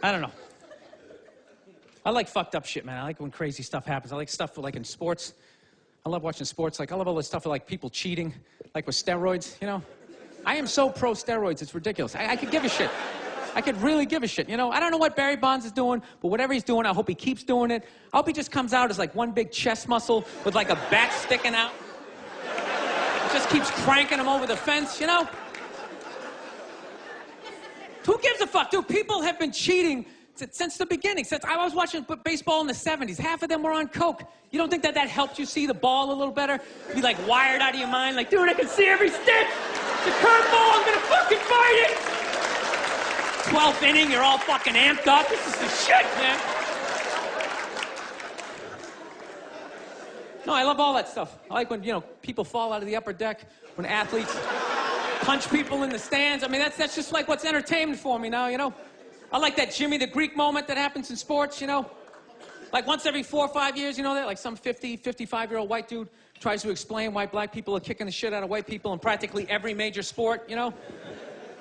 I don't know. I like fucked up shit, man. I like when crazy stuff happens. I like stuff like in sports. I love watching sports. Like, I love all this stuff with, like, people cheating, like with steroids, you know? I am so pro steroids, it's ridiculous. I could give a shit. I could really give a shit, you know? I don't know what Barry Bonds is doing, but whatever he's doing, I hope he keeps doing it. I hope he just comes out as, like, one big chest muscle with, like, a bat sticking out. Just keeps cranking him over the fence, you know? Who gives a fuck? Dude, people have been cheating since the beginning. Since I was watching baseball in the 70s, half of them were on coke. You don't think that helped you see the ball a little better? Be like wired out of your mind, like, dude, I can see every stitch. It's a curveball, I'm gonna fucking fight it. 12th inning, you're all fucking amped up. This is the shit, man. No, I love all that stuff. I like when, you know, people fall out of the upper deck, when athletes punch people in the stands. I mean, that's just like what's entertainment for me now, you know? I like that Jimmy the Greek moment that happens in sports, you know? Like once every 4 or 5 years, you know that? Like some 50, 55-year-old white dude tries to explain why black people are kicking the shit out of white people in practically every major sport, you know?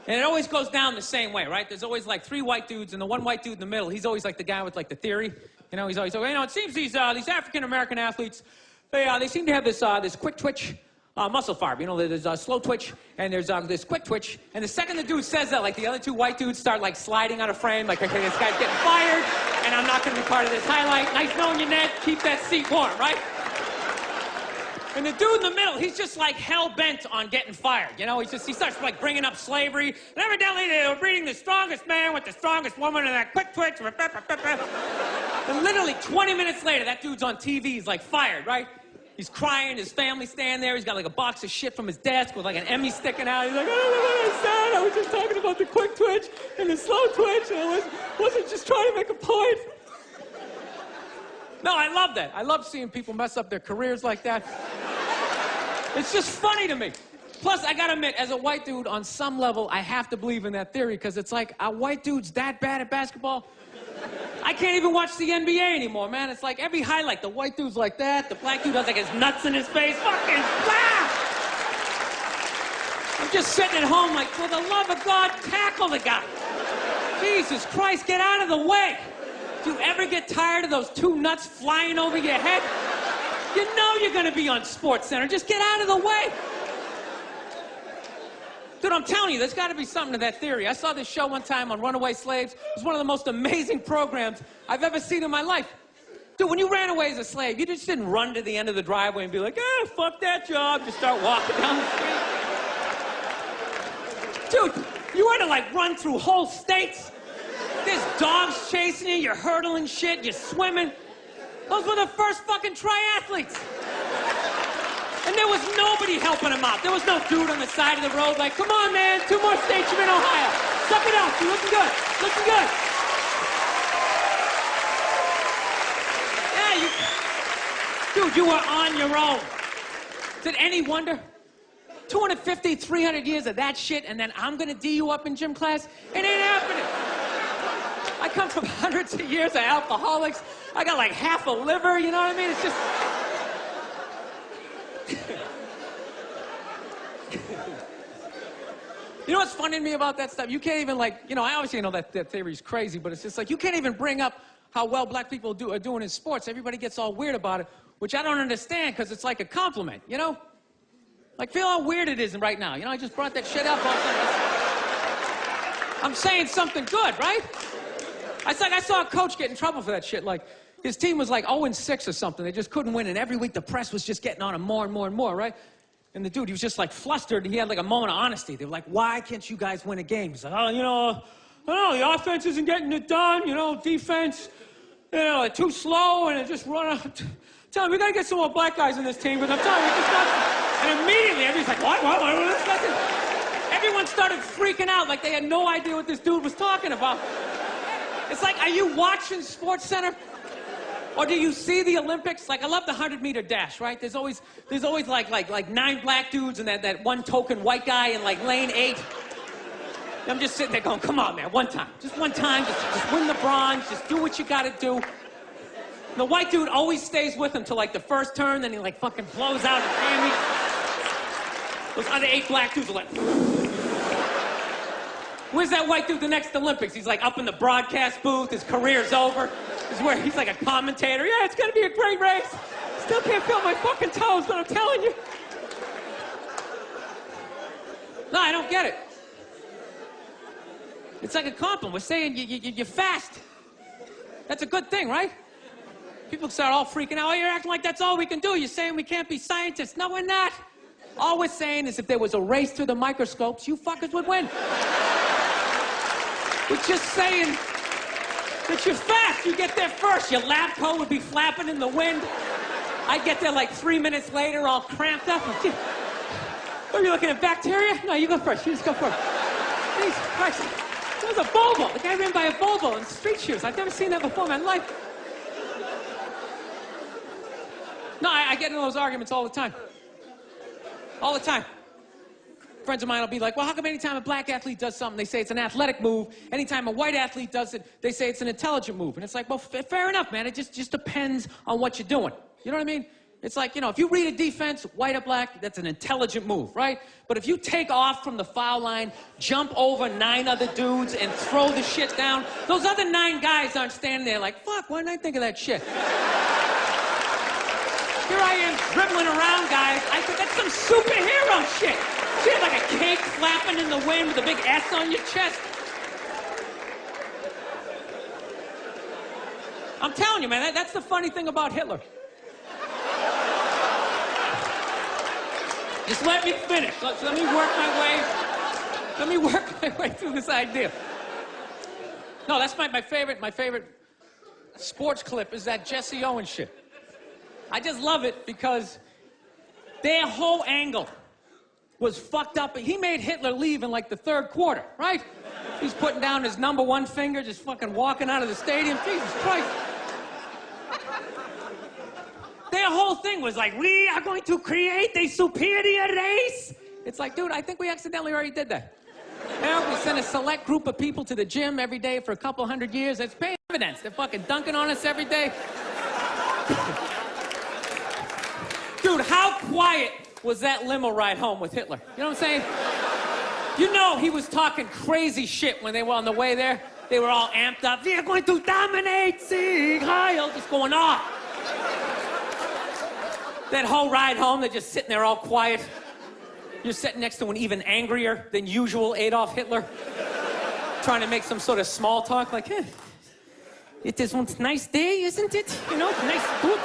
And it always goes down the same way, right? There's always like 3 white dudes, and the one white dude in the middle, he's always like the guy with like the theory. You know, he's always, you know, it seems these African-American athletes, they seem to have this quick twitch muscle fiber. You know, there's a slow twitch, and there's this quick twitch. And the second the dude says that, like, the other 2 white dudes start, like, sliding out of frame. Like, okay, this guy's getting fired, and I'm not going to be part of this highlight. Nice knowing you, Ned. Keep that seat warm, right? And the dude in the middle, he's just, like, hell-bent on getting fired. You know, he starts, like, bringing up slavery. And evidently, they were breeding the strongest man with the strongest woman and that quick twitch. And literally 20 minutes later, that dude's on TV. He's, like, fired, right? He's crying, his family's standing there, he's got like a box of shit from his desk with like an Emmy sticking out. He's like, I don't know what I said, I was just talking about the quick twitch and the slow twitch, and I wasn't just trying to make a point. No, I love that. I love seeing people mess up their careers like that. It's just funny to me. Plus, I gotta admit, as a white dude, on some level, I have to believe in that theory, because it's like, are white dudes that bad at basketball? I can't even watch the NBA anymore, man. It's like every highlight, the white dude's like that, the black dude has like his nuts in his face. Fucking blah! I'm just sitting at home like, for the love of God, tackle the guy. Jesus Christ, get out of the way. Do you ever get tired of those 2 nuts flying over your head? You know you're gonna be on SportsCenter. Just get out of the way. Dude, I'm telling you, there's got to be something to that theory. I saw this show one time on runaway slaves. It was one of the most amazing programs I've ever seen in my life. Dude, when you ran away as a slave, you just didn't run to the end of the driveway and be like, fuck that job. Just start walking down the street. Dude, you had to, like, run through whole states. There's dogs chasing you, you're hurdling shit, you're swimming. Those were the first fucking triathletes. And there was nobody helping him out. There was no dude on the side of the road like, come on, man, 2 more states, you're in Ohio. Suck it up, you're looking good, looking good. Yeah, dude, you were on your own. Is it any wonder? 250, 300 years of that shit, and then I'm gonna D you up in gym class? It ain't happening. I come from hundreds of years of alcoholics. I got like half a liver, you know what I mean? It's just... You know what's funny to me about that stuff? You can't even, like, you know, I obviously know that theory's crazy, but it's just like, you can't even bring up how well black people are doing in sports. Everybody gets all weird about it, which I don't understand, because it's like a compliment, you know? Like, feel how weird it is right now. You know, I just brought that shit up. I'm saying something good, right? I saw a coach get in trouble for that shit. Like, his team was like 0-6 or something. They just couldn't win, and every week the press was just getting on him more and more and more, right? And the dude, he was just like flustered, and he had like a moment of honesty. They were like, why can't you guys win a game? He's like, oh, you know, I don't know, the offense isn't getting it done, you know, defense, you know, they're too slow, and it just run out. Tell him, we gotta get some more black guys in this team, but I'm telling you, it's not. And immediately, everybody's like, what? Everyone started freaking out like they had no idea what this dude was talking about. It's like, are you watching SportsCenter? Or do you see the Olympics? Like, I love the 100-meter dash, right? There's always like 9 black dudes and that one token white guy in like lane 8. I'm just sitting there going, come on, man, one time. Just one time, just win the bronze, just do what you gotta do. And the white dude always stays with him till like the first turn, then he like fucking blows out his hammy. Those other 8 black dudes are like... Where's that white dude the next Olympics? He's like up in the broadcast booth. His career's over. He's like a commentator. Yeah, it's gonna be a great race. Still can't feel my fucking toes, but I'm telling you. No, I don't get it. It's like a compliment. We're saying you're fast. That's a good thing, right? People start all freaking out. Oh, you're acting like that's all we can do. You're saying we can't be scientists. No, we're not. All we're saying is if there was a race through the microscopes, you fuckers would win. We're just saying that you're fast. You get there first. Your lab coat would be flapping in the wind. I get there like 3 minutes later, all cramped up. Are you looking at bacteria? No, you go first. You just go first. Jesus Christ. It was a Volvo. The guy ran by a Volvo in street shoes. I've never seen that before in my life. No, I get into those arguments all the time. All the time. Friends of mine will be like, well, how come anytime a black athlete does something, they say it's an athletic move? Anytime a white athlete does it, they say it's an intelligent move. And it's like, well, fair enough, man. It just depends on what you're doing. You know what I mean? It's like, you know, if you read a defense, white or black, that's an intelligent move, right? But if you take off from the foul line, jump over 9 other dudes, and throw the shit down, those other 9 guys aren't standing there like, fuck, why didn't I think of that shit? Here I am dribbling around, guys. I said, that's some superhero shit. You have like a cake flapping in the wind with a big S on your chest. I'm telling you, man, that's the funny thing about Hitler. Just let me finish. Let me work my way through this idea. No, that's my favorite sports clip is that Jesse Owens shit. I just love it because their whole angle was fucked up. He made Hitler leave in like the 3rd quarter, right? He's putting down his number 1 finger, just fucking walking out of the stadium. Jesus Christ. Their whole thing was like, we are going to create a superior race. It's like, dude, I think we accidentally already did that. Yeah, we sent a select group of people to the gym every day for a couple hundred years. It's paying dividends. They're fucking dunking on us every day. Dude, how quiet was that limo ride home with Hitler? You know what I'm saying? You know he was talking crazy shit when they were on the way there. They were all amped up. We are going to dominate, Sieg Heil, just going off. That whole ride home, they're just sitting there all quiet. You're sitting next to an even angrier than usual Adolf Hitler, trying to make some sort of small talk, like, hey, it is one nice day, isn't it? You know, nice, good.